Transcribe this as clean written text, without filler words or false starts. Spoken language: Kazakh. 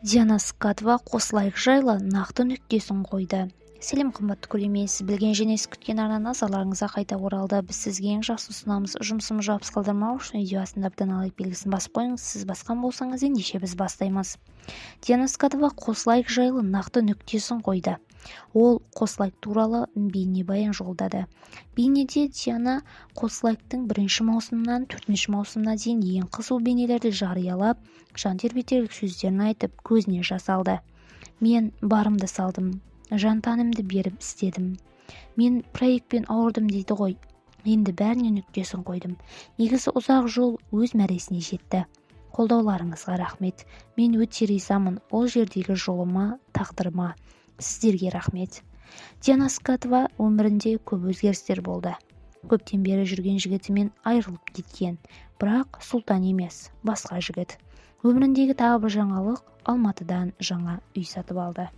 Диана Скатова қос лайк жайлы нақты нүктесін қойды. Сәлем қымбатты көрермен, сіз білген және сіз күткен арнаны назарларыңызға қайта оралды. Біз сізге ең жақсы ұсынамыз. Жұмысымыз жауапсыз қалдырмау үшін видео астында лайк белгісін басып қойыңыз. Сіз басқан болсаңыз ендеше біз бастаймыз. Диана Скатова қос лайк жайлы нақты нүктесін қойды. Ол қос лайк туралы бейнебаян жолдады. Бейнеде Диана қос лайктың 1 маусымнан 4 маусымына дейін ең қызу бейнелерді жариялап, жан тербетерлік сөздерін айтып, көзіне жас алды. Мен барымды салдым, жан тәнімді беріп істедім. Мен проектпен ауырдым дейді ғой. Енді бәріне нүктесін қойдым. Негізі ұзақ жол өз мәресіне жетті. Қолдауларыңызға рахмет. Мен өте ризамын ол жердегі жолыма, тағдырыма. Сіздерге рахмет. Диана Скатова өмірінде көп өзгерістер болды. Көптен бері жүрген жігітімен айырылып кеткен. Бірақ сұлтан емес, басқа жігіт. Өміріндегі тағы бір жаңалық, Алматыдан жаңа үй сатып алды.